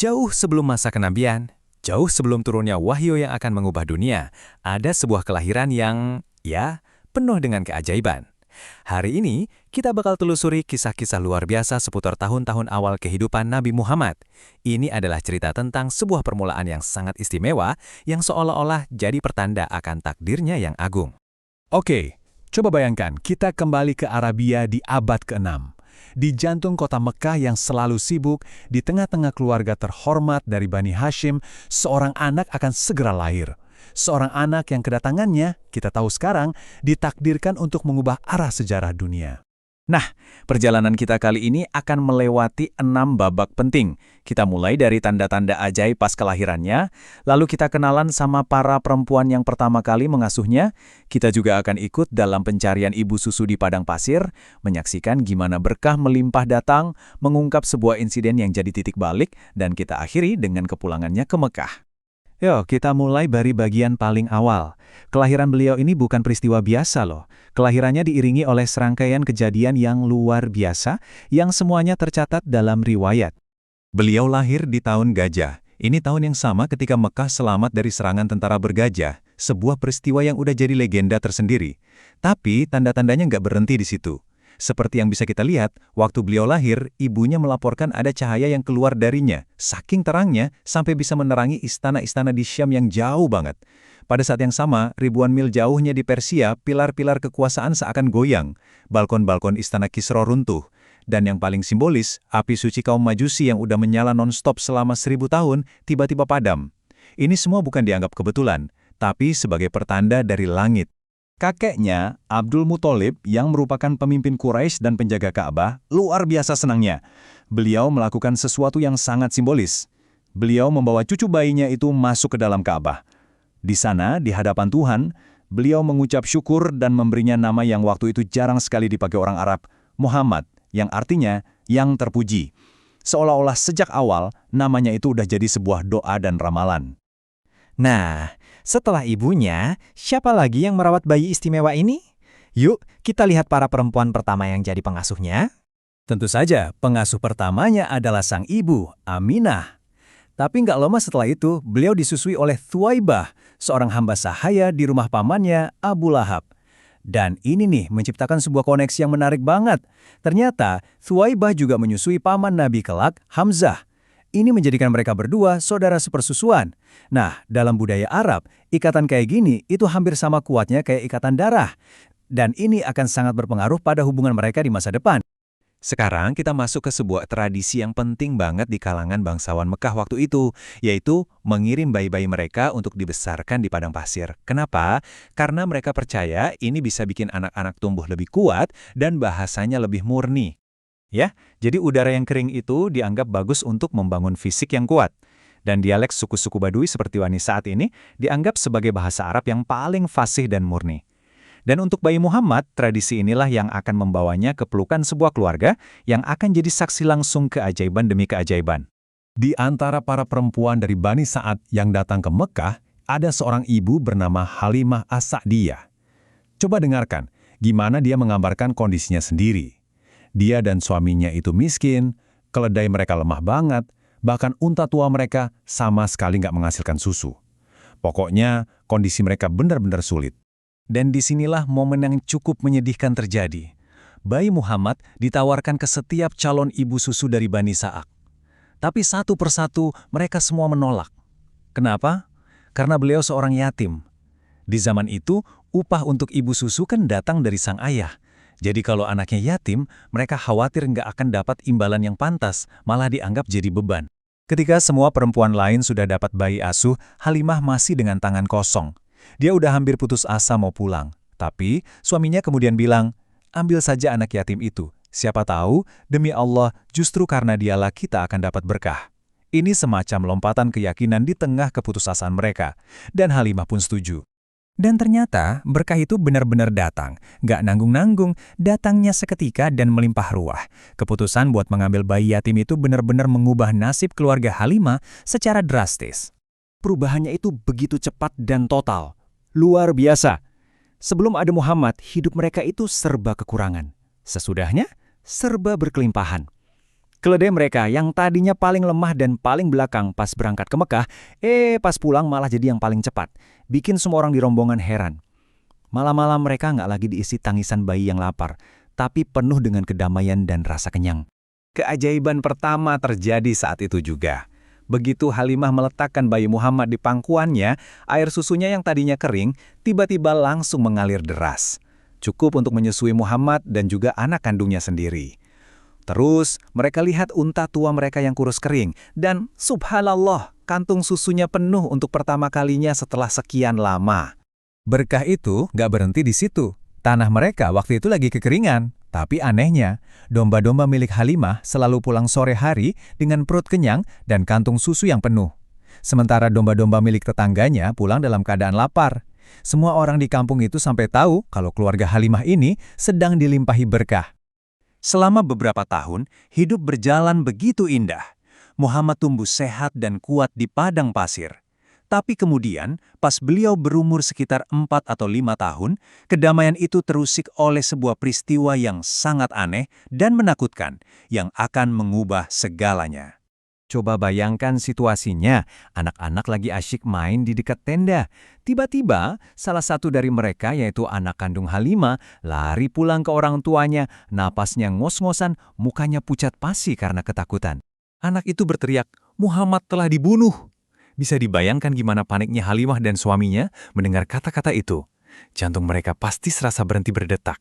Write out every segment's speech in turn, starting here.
Jauh sebelum masa kenabian, jauh sebelum turunnya wahyu yang akan mengubah dunia, ada sebuah kelahiran yang, ya, penuh dengan keajaiban. Hari ini, kita bakal telusuri kisah-kisah luar biasa seputar tahun-tahun awal kehidupan Nabi Muhammad. Ini adalah cerita tentang sebuah permulaan yang sangat istimewa, yang seolah-olah jadi pertanda akan takdirnya yang agung. Oke, coba bayangkan kita kembali ke Arabia di abad ke-6. Di jantung kota Mekah yang selalu sibuk, di tengah-tengah keluarga terhormat dari Bani Hashim, seorang anak akan segera lahir. Seorang anak yang kedatangannya, kita tahu sekarang, ditakdirkan untuk mengubah arah sejarah dunia. Nah, perjalanan kita kali ini akan melewati 6 babak penting. Kita mulai dari tanda-tanda ajaib pas kelahirannya, lalu kita kenalan sama para perempuan yang pertama kali mengasuhnya. Kita juga akan ikut dalam pencarian ibu susu di padang pasir, menyaksikan gimana berkah melimpah datang, mengungkap sebuah insiden yang jadi titik balik, dan kita akhiri dengan kepulangannya ke Mekah. Yuk, kita mulai dari bagian paling awal. Kelahiran beliau ini bukan peristiwa biasa loh. Kelahirannya diiringi oleh serangkaian kejadian yang luar biasa, yang semuanya tercatat dalam riwayat. Beliau lahir di tahun gajah. Ini tahun yang sama ketika Mekah selamat dari serangan tentara bergajah, sebuah peristiwa yang udah jadi legenda tersendiri. Tapi tanda-tandanya nggak berhenti di situ. Seperti yang bisa kita lihat, waktu beliau lahir, ibunya melaporkan ada cahaya yang keluar darinya. Saking terangnya, sampai bisa menerangi istana-istana di Syam yang jauh banget. Pada saat yang sama, ribuan mil jauhnya di Persia, pilar-pilar kekuasaan seakan goyang. Balkon-balkon istana Kisra runtuh. Dan yang paling simbolis, api suci kaum Majusi yang udah menyala non-stop selama 1000 tahun, tiba-tiba padam. Ini semua bukan dianggap kebetulan, tapi sebagai pertanda dari langit. Kakeknya, Abdul Muthalib, yang merupakan pemimpin Quraisy dan penjaga Ka'bah, luar biasa senangnya. Beliau melakukan sesuatu yang sangat simbolis. Beliau membawa cucu bayinya itu masuk ke dalam Ka'bah. Di sana, di hadapan Tuhan, beliau mengucap syukur dan memberinya nama yang waktu itu jarang sekali dipakai orang Arab, Muhammad, yang artinya yang terpuji. Seolah-olah sejak awal, namanya itu udah jadi sebuah doa dan ramalan. Nah, setelah ibunya, siapa lagi yang merawat bayi istimewa ini? Yuk, kita lihat para perempuan pertama yang jadi pengasuhnya. Tentu saja, pengasuh pertamanya adalah sang ibu, Aminah. Tapi nggak lama setelah itu, beliau disusui oleh Thuwaibah, seorang hamba sahaya di rumah pamannya, Abu Lahab. Dan ini nih, menciptakan sebuah koneksi yang menarik banget. Ternyata, Thuwaibah juga menyusui paman Nabi kelak, Hamzah. Ini menjadikan mereka berdua saudara sepersusuan. Nah, dalam budaya Arab, ikatan kayak gini itu hampir sama kuatnya kayak ikatan darah. Dan ini akan sangat berpengaruh pada hubungan mereka di masa depan. Sekarang kita masuk ke sebuah tradisi yang penting banget di kalangan bangsawan Mekah waktu itu, yaitu mengirim bayi-bayi mereka untuk dibesarkan di padang pasir. Kenapa? Karena mereka percaya ini bisa bikin anak-anak tumbuh lebih kuat dan bahasanya lebih murni. Ya, jadi udara yang kering itu dianggap bagus untuk membangun fisik yang kuat. Dan dialek suku-suku Badui seperti Wani saat ini dianggap sebagai bahasa Arab yang paling fasih dan murni. Dan untuk bayi Muhammad, tradisi inilah yang akan membawanya ke pelukan sebuah keluarga yang akan jadi saksi langsung keajaiban demi keajaiban. Di antara para perempuan dari Bani Sa'ad yang datang ke Mekah, ada seorang ibu bernama Halimah As-Sa'diyah. Coba dengarkan, gimana dia menggambarkan kondisinya sendiri. Dia dan suaminya itu miskin, keledai mereka lemah banget, bahkan unta tua mereka sama sekali nggak menghasilkan susu. Pokoknya, kondisi mereka benar-benar sulit. Dan disinilah momen yang cukup menyedihkan terjadi. Bayi Muhammad ditawarkan ke setiap calon ibu susu dari Bani Sa'ad. Tapi satu persatu mereka semua menolak. Kenapa? Karena beliau seorang yatim. Di zaman itu, upah untuk ibu susu kan datang dari sang ayah. Jadi kalau anaknya yatim, mereka khawatir nggak akan dapat imbalan yang pantas, malah dianggap jadi beban. Ketika semua perempuan lain sudah dapat bayi asuh, Halimah masih dengan tangan kosong. Dia udah hampir putus asa mau pulang. Tapi suaminya kemudian bilang, ambil saja anak yatim itu. Siapa tahu, demi Allah, justru karena dialah kita akan dapat berkah. Ini semacam lompatan keyakinan di tengah keputusasaan mereka. Dan Halimah pun setuju. Dan ternyata berkah itu benar-benar datang, gak nanggung-nanggung, datangnya seketika dan melimpah ruah. Keputusan buat mengambil bayi yatim itu benar-benar mengubah nasib keluarga Halimah secara drastis. Perubahannya itu begitu cepat dan total. Luar biasa. Sebelum ada Muhammad, hidup mereka itu serba kekurangan. Sesudahnya, serba berkelimpahan. Keledai mereka yang tadinya paling lemah dan paling belakang pas berangkat ke Mekah, pas pulang malah jadi yang paling cepat. Bikin semua orang di rombongan heran. Malam-malam mereka nggak lagi diisi tangisan bayi yang lapar, tapi penuh dengan kedamaian dan rasa kenyang. Keajaiban pertama terjadi saat itu juga. Begitu Halimah meletakkan bayi Muhammad di pangkuannya, air susunya yang tadinya kering, tiba-tiba langsung mengalir deras. Cukup untuk menyusui Muhammad dan juga anak kandungnya sendiri. Terus, mereka lihat unta tua mereka yang kurus kering, dan subhanallah, kantung susunya penuh untuk pertama kalinya setelah sekian lama. Berkah itu gak berhenti di situ. Tanah mereka waktu itu lagi kekeringan. Tapi anehnya, domba-domba milik Halimah selalu pulang sore hari dengan perut kenyang dan kantung susu yang penuh. Sementara domba-domba milik tetangganya pulang dalam keadaan lapar. Semua orang di kampung itu sampai tahu kalau keluarga Halimah ini sedang dilimpahi berkah. Selama beberapa tahun, hidup berjalan begitu indah. Muhammad tumbuh sehat dan kuat di padang pasir. Tapi kemudian, pas beliau berumur sekitar 4 atau 5 tahun, kedamaian itu terusik oleh sebuah peristiwa yang sangat aneh dan menakutkan, yang akan mengubah segalanya. Coba bayangkan situasinya, anak-anak lagi asyik main di dekat tenda. Tiba-tiba, salah satu dari mereka, yaitu anak kandung Halimah, lari pulang ke orang tuanya, napasnya ngos-ngosan, mukanya pucat pasi karena ketakutan. Anak itu berteriak, "Muhammad telah dibunuh!" Bisa dibayangkan gimana paniknya Halimah dan suaminya mendengar kata-kata itu. Jantung mereka pasti serasa berhenti berdetak.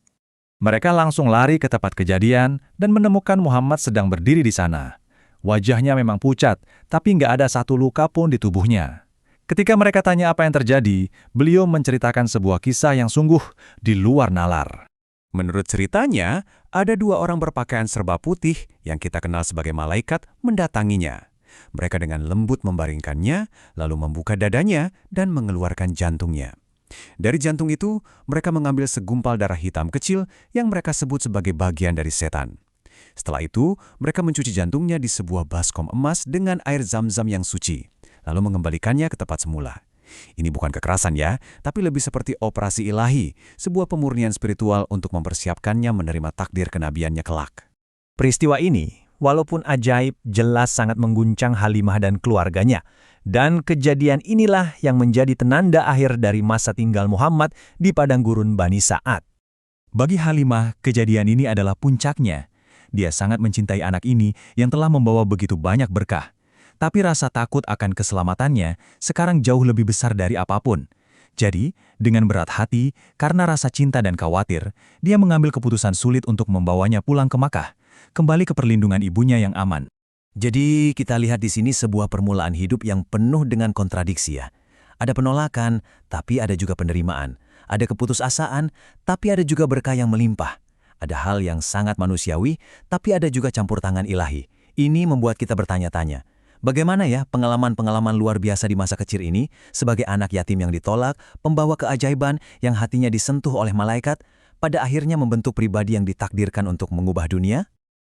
Mereka langsung lari ke tempat kejadian dan menemukan Muhammad sedang berdiri di sana. Wajahnya memang pucat, tapi nggak ada satu luka pun di tubuhnya. Ketika mereka tanya apa yang terjadi, beliau menceritakan sebuah kisah yang sungguh di luar nalar. Menurut ceritanya, ada 2 orang berpakaian serba putih yang kita kenal sebagai malaikat mendatanginya. Mereka dengan lembut membaringkannya, lalu membuka dadanya dan mengeluarkan jantungnya. Dari jantung itu, mereka mengambil segumpal darah hitam kecil yang mereka sebut sebagai bagian dari setan. Setelah itu, mereka mencuci jantungnya di sebuah baskom emas dengan air zam-zam yang suci, lalu mengembalikannya ke tempat semula. Ini bukan kekerasan ya, tapi lebih seperti operasi ilahi, sebuah pemurnian spiritual untuk mempersiapkannya menerima takdir kenabiannya kelak. Peristiwa ini, walaupun ajaib, jelas sangat mengguncang Halimah dan keluarganya. Dan kejadian inilah yang menjadi penanda akhir dari masa tinggal Muhammad di padang gurun Bani Sa'ad. Bagi Halimah, kejadian ini adalah puncaknya. Dia sangat mencintai anak ini yang telah membawa begitu banyak berkah. Tapi rasa takut akan keselamatannya sekarang jauh lebih besar dari apapun. Jadi, dengan berat hati, karena rasa cinta dan khawatir, dia mengambil keputusan sulit untuk membawanya pulang ke Makkah, kembali ke perlindungan ibunya yang aman. Jadi, kita lihat di sini sebuah permulaan hidup yang penuh dengan kontradiksi ya. Ada penolakan, tapi ada juga penerimaan. Ada keputusasaan, tapi ada juga berkah yang melimpah. Ada hal yang sangat manusiawi, tapi ada juga campur tangan ilahi. Ini membuat kita bertanya-tanya, bagaimana ya pengalaman-pengalaman luar biasa di masa kecil ini, sebagai anak yatim yang ditolak, pembawa keajaiban yang hatinya disentuh oleh malaikat, pada akhirnya membentuk pribadi yang ditakdirkan untuk mengubah dunia?